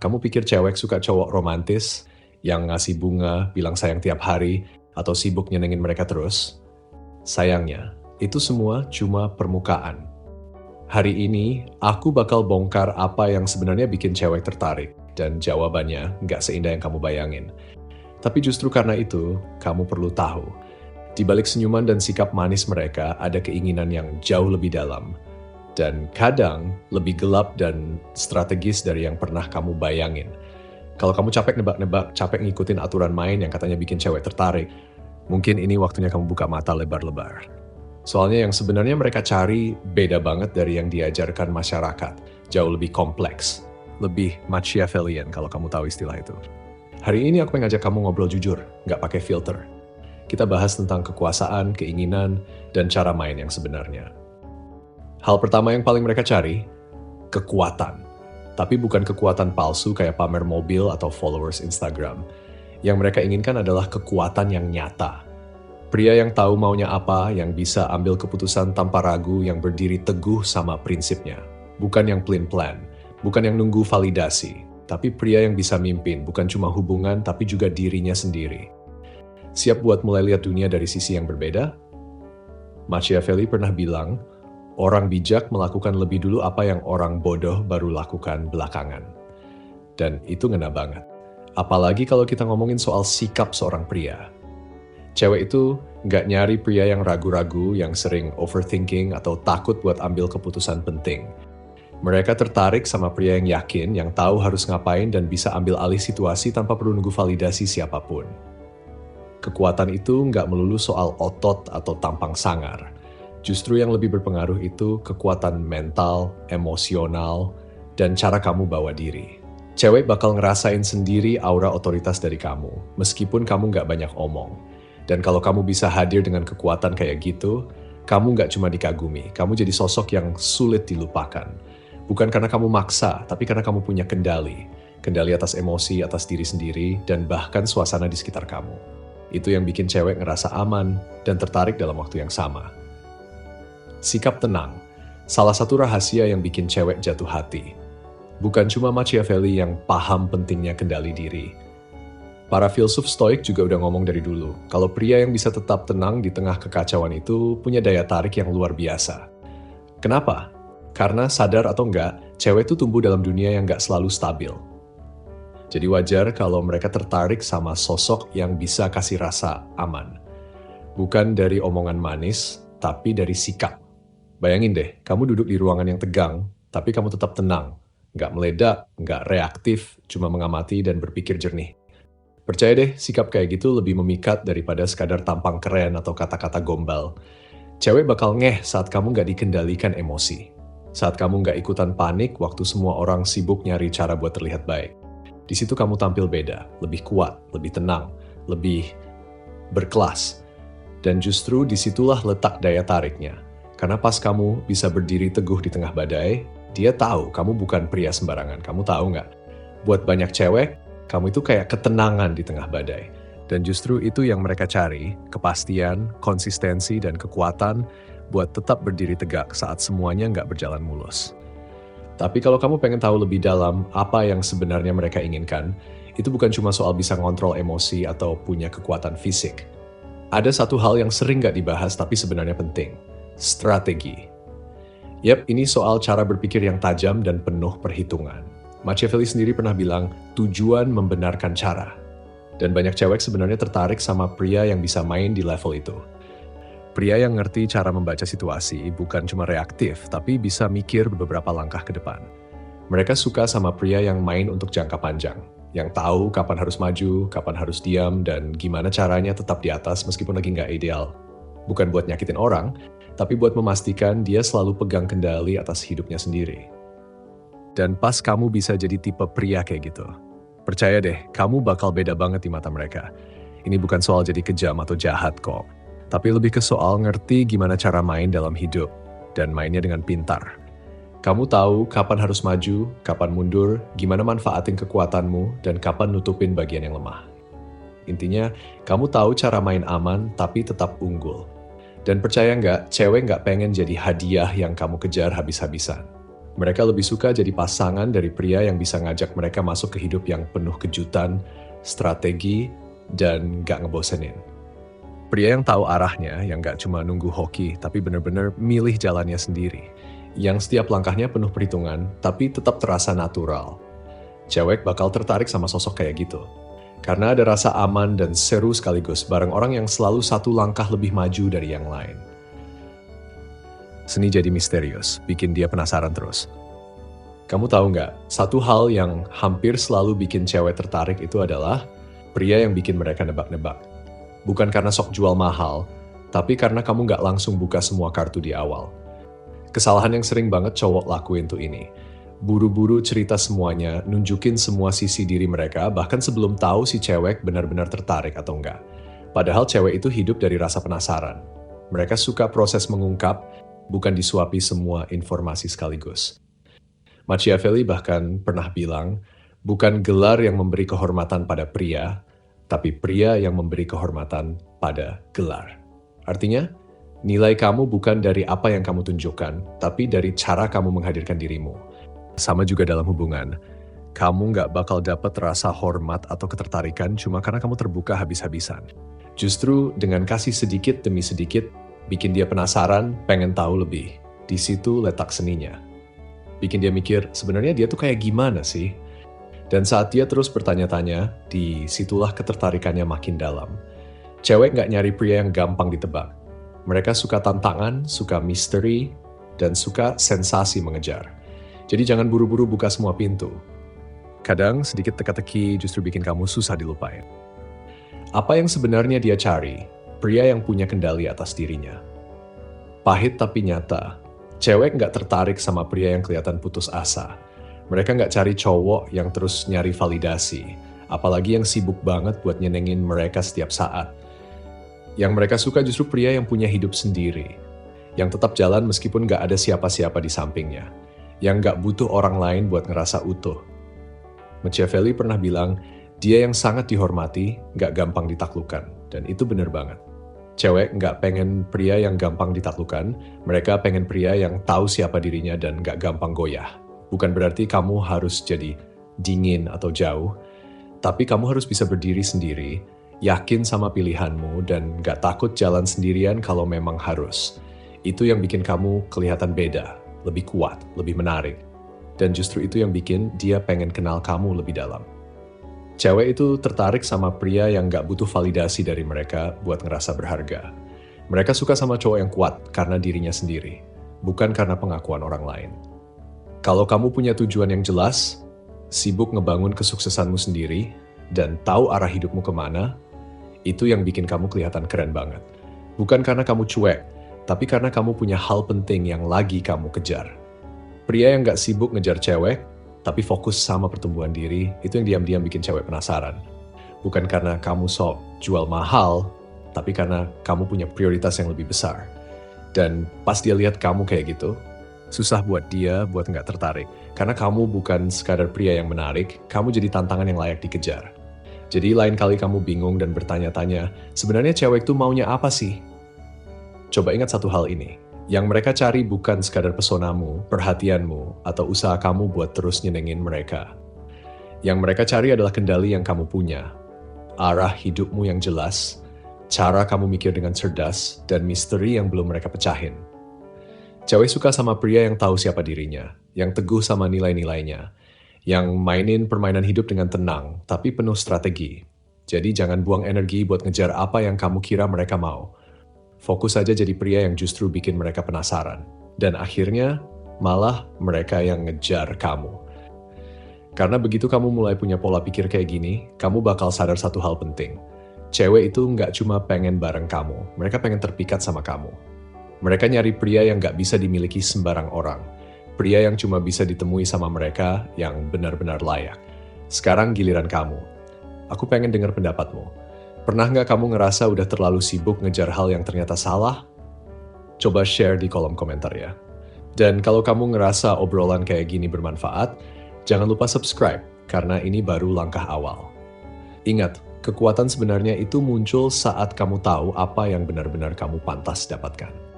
Kamu pikir cewek suka cowok romantis, yang ngasih bunga, bilang sayang tiap hari, atau sibuk nyenengin mereka terus? Sayangnya, itu semua cuma permukaan. Hari ini, aku bakal bongkar apa yang sebenarnya bikin cewek tertarik, dan jawabannya nggak seindah yang kamu bayangin. Tapi justru karena itu, kamu perlu tahu, di balik senyuman dan sikap manis mereka ada keinginan yang jauh lebih dalam, dan kadang lebih gelap dan strategis dari yang pernah kamu bayangin. Kalau kamu capek nebak-nebak, capek ngikutin aturan main yang katanya bikin cewek tertarik, mungkin ini waktunya kamu buka mata lebar-lebar. Soalnya yang sebenarnya mereka cari beda banget dari yang diajarkan masyarakat. Jauh lebih kompleks, lebih Machiavellian kalau kamu tahu istilah itu. Hari ini aku pengen ngajak kamu ngobrol jujur, nggak pakai filter. Kita bahas tentang kekuasaan, keinginan, dan cara main yang sebenarnya. Hal pertama yang paling mereka cari, kekuatan. Tapi bukan kekuatan palsu kayak pamer mobil atau followers Instagram. Yang mereka inginkan adalah kekuatan yang nyata. Pria yang tahu maunya apa, yang bisa ambil keputusan tanpa ragu, yang berdiri teguh sama prinsipnya. Bukan yang plan-plan, bukan yang nunggu validasi. Tapi pria yang bisa mimpin, bukan cuma hubungan, tapi juga dirinya sendiri. Siap buat mulai lihat dunia dari sisi yang berbeda? Machiavelli pernah bilang, orang bijak melakukan lebih dulu apa yang orang bodoh baru lakukan belakangan. Dan itu ngena banget. Apalagi kalau kita ngomongin soal sikap seorang pria. Cewek itu nggak nyari pria yang ragu-ragu, yang sering overthinking atau takut buat ambil keputusan penting. Mereka tertarik sama pria yang yakin, yang tahu harus ngapain dan bisa ambil alih situasi tanpa perlu nunggu validasi siapapun. Kekuatan itu nggak melulu soal otot atau tampang sangar. Justru yang lebih berpengaruh itu kekuatan mental, emosional, dan cara kamu bawa diri. Cewek bakal ngerasain sendiri aura otoritas dari kamu, meskipun kamu nggak banyak omong. Dan kalau kamu bisa hadir dengan kekuatan kayak gitu, kamu nggak cuma dikagumi, kamu jadi sosok yang sulit dilupakan. Bukan karena kamu maksa, tapi karena kamu punya kendali. Kendali atas emosi, atas diri sendiri, dan bahkan suasana di sekitar kamu. Itu yang bikin cewek ngerasa aman dan tertarik dalam waktu yang sama. Sikap tenang, salah satu rahasia yang bikin cewek jatuh hati. Bukan cuma Machiavelli yang paham pentingnya kendali diri. Para filsuf stoik juga udah ngomong dari dulu, kalau pria yang bisa tetap tenang di tengah kekacauan itu punya daya tarik yang luar biasa. Kenapa? Karena sadar atau enggak, cewek itu tumbuh dalam dunia yang enggak selalu stabil. Jadi wajar kalau mereka tertarik sama sosok yang bisa kasih rasa aman. Bukan dari omongan manis, tapi dari sikap. Bayangin deh, kamu duduk di ruangan yang tegang, tapi kamu tetap tenang. Nggak meledak, nggak reaktif, cuma mengamati dan berpikir jernih. Percaya deh, sikap kayak gitu lebih memikat daripada sekadar tampang keren atau kata-kata gombal. Cewek bakal ngeh saat kamu nggak dikendalikan emosi. Saat kamu nggak ikutan panik waktu semua orang sibuk nyari cara buat terlihat baik. Di situ kamu tampil beda, lebih kuat, lebih tenang, lebih berkelas. Dan justru disitulah letak daya tariknya. Karena pas kamu bisa berdiri teguh di tengah badai, dia tahu kamu bukan pria sembarangan. Kamu tahu nggak? Buat banyak cewek, kamu itu kayak ketenangan di tengah badai. Dan justru itu yang mereka cari, kepastian, konsistensi, dan kekuatan buat tetap berdiri tegak saat semuanya nggak berjalan mulus. Tapi kalau kamu pengen tahu lebih dalam apa yang sebenarnya mereka inginkan, itu bukan cuma soal bisa ngontrol emosi atau punya kekuatan fisik. Ada satu hal yang sering nggak dibahas tapi sebenarnya penting. Strategi. Yap, ini soal cara berpikir yang tajam dan penuh perhitungan. Machiavelli sendiri pernah bilang, tujuan membenarkan cara. Dan banyak cewek sebenarnya tertarik sama pria yang bisa main di level itu. Pria yang ngerti cara membaca situasi, bukan cuma reaktif, tapi bisa mikir beberapa langkah ke depan. Mereka suka sama pria yang main untuk jangka panjang, yang tahu kapan harus maju, kapan harus diam, dan gimana caranya tetap di atas meskipun lagi nggak ideal. Bukan buat nyakitin orang, tapi buat memastikan dia selalu pegang kendali atas hidupnya sendiri. Dan pas kamu bisa jadi tipe pria kayak gitu, percaya deh, kamu bakal beda banget di mata mereka. Ini bukan soal jadi kejam atau jahat kok, tapi lebih ke soal ngerti gimana cara main dalam hidup, dan mainnya dengan pintar. Kamu tahu kapan harus maju, kapan mundur, gimana manfaatin kekuatanmu, dan kapan nutupin bagian yang lemah. Intinya, kamu tahu cara main aman tapi tetap unggul. Dan percaya nggak, cewek nggak pengen jadi hadiah yang kamu kejar habis-habisan. Mereka lebih suka jadi pasangan dari pria yang bisa ngajak mereka masuk ke hidup yang penuh kejutan, strategi, dan gak ngebosenin. Pria yang tahu arahnya, yang gak cuma nunggu hoki, tapi bener-bener milih jalannya sendiri. Yang setiap langkahnya penuh perhitungan, tapi tetap terasa natural. Cewek bakal tertarik sama sosok kayak gitu. Karena ada rasa aman dan seru sekaligus bareng orang yang selalu satu langkah lebih maju dari yang lain. Seni jadi misterius, bikin dia penasaran terus. Kamu tahu nggak, satu hal yang hampir selalu bikin cewek tertarik itu adalah pria yang bikin mereka nebak-nebak. Bukan karena sok jual mahal, tapi karena kamu nggak langsung buka semua kartu di awal. Kesalahan yang sering banget cowok lakuin tuh ini. Buru-buru cerita semuanya, nunjukin semua sisi diri mereka, bahkan sebelum tahu si cewek benar-benar tertarik atau enggak. Padahal cewek itu hidup dari rasa penasaran. Mereka suka proses mengungkap, bukan disuapi semua informasi sekaligus. Machiavelli bahkan pernah bilang, bukan gelar yang memberi kehormatan pada pria, tapi pria yang memberi kehormatan pada gelar. Artinya, nilai kamu bukan dari apa yang kamu tunjukkan, tapi dari cara kamu menghadirkan dirimu. Sama juga dalam hubungan, kamu nggak bakal dapat rasa hormat atau ketertarikan cuma karena kamu terbuka habis-habisan. Justru dengan kasih sedikit demi sedikit, bikin dia penasaran, pengen tahu lebih. Di situ letak seninya. Bikin dia mikir, sebenarnya dia tuh kayak gimana sih? Dan saat dia terus bertanya-tanya, disitulah ketertarikannya makin dalam. Cewek nggak nyari pria yang gampang ditebak. Mereka suka tantangan, suka misteri, dan suka sensasi mengejar. Jadi jangan buru-buru buka semua pintu. Kadang sedikit teka-teki justru bikin kamu susah dilupain. Apa yang sebenarnya dia cari? Pria yang punya kendali atas dirinya. Pahit tapi nyata, cewek nggak tertarik sama pria yang kelihatan putus asa. Mereka nggak cari cowok yang terus nyari validasi, apalagi yang sibuk banget buat nyenengin mereka setiap saat. Yang mereka suka justru pria yang punya hidup sendiri, yang tetap jalan meskipun nggak ada siapa-siapa di sampingnya, yang nggak butuh orang lain buat ngerasa utuh. Machiavelli pernah bilang, dia yang sangat dihormati, nggak gampang ditaklukkan, dan itu bener banget. Cewek nggak pengen pria yang gampang ditaklukkan, mereka pengen pria yang tahu siapa dirinya dan nggak gampang goyah. Bukan berarti kamu harus jadi dingin atau jauh, tapi kamu harus bisa berdiri sendiri, yakin sama pilihanmu, dan nggak takut jalan sendirian kalau memang harus. Itu yang bikin kamu kelihatan beda, lebih kuat, lebih menarik. Dan justru itu yang bikin dia pengen kenal kamu lebih dalam. Cewek itu tertarik sama pria yang gak butuh validasi dari mereka buat ngerasa berharga. Mereka suka sama cowok yang kuat karena dirinya sendiri, bukan karena pengakuan orang lain. Kalau kamu punya tujuan yang jelas, sibuk ngebangun kesuksesanmu sendiri, dan tahu arah hidupmu kemana, itu yang bikin kamu kelihatan keren banget. Bukan karena kamu cuek, tapi karena kamu punya hal penting yang lagi kamu kejar. Pria yang gak sibuk ngejar cewek, tapi fokus sama pertumbuhan diri, itu yang diam-diam bikin cewek penasaran. Bukan karena kamu sok jual mahal, tapi karena kamu punya prioritas yang lebih besar. Dan pas dia lihat kamu kayak gitu, susah buat dia buat nggak tertarik. Karena kamu bukan sekadar pria yang menarik, kamu jadi tantangan yang layak dikejar. Jadi lain kali kamu bingung dan bertanya-tanya, sebenarnya cewek tuh maunya apa sih? Coba ingat satu hal ini. Yang mereka cari bukan sekadar pesonamu, perhatianmu, atau usaha kamu buat terus nyenengin mereka. Yang mereka cari adalah kendali yang kamu punya, arah hidupmu yang jelas, cara kamu mikir dengan cerdas, dan misteri yang belum mereka pecahin. Cewek suka sama pria yang tahu siapa dirinya, yang teguh sama nilai-nilainya, yang mainin permainan hidup dengan tenang, tapi penuh strategi. Jadi jangan buang energi buat ngejar apa yang kamu kira mereka mau. Fokus saja jadi pria yang justru bikin mereka penasaran. Dan akhirnya, malah mereka yang ngejar kamu. Karena begitu kamu mulai punya pola pikir kayak gini, kamu bakal sadar satu hal penting. Cewek itu nggak cuma pengen bareng kamu, mereka pengen terpikat sama kamu. Mereka nyari pria yang nggak bisa dimiliki sembarang orang. Pria yang cuma bisa ditemui sama mereka yang benar-benar layak. Sekarang giliran kamu. Aku pengen dengar pendapatmu. Pernah nggak kamu ngerasa udah terlalu sibuk ngejar hal yang ternyata salah? Coba share di kolom komentar ya. Dan kalau kamu ngerasa obrolan kayak gini bermanfaat, jangan lupa subscribe, karena ini baru langkah awal. Ingat, kekuatan sebenarnya itu muncul saat kamu tahu apa yang benar-benar kamu pantas dapatkan.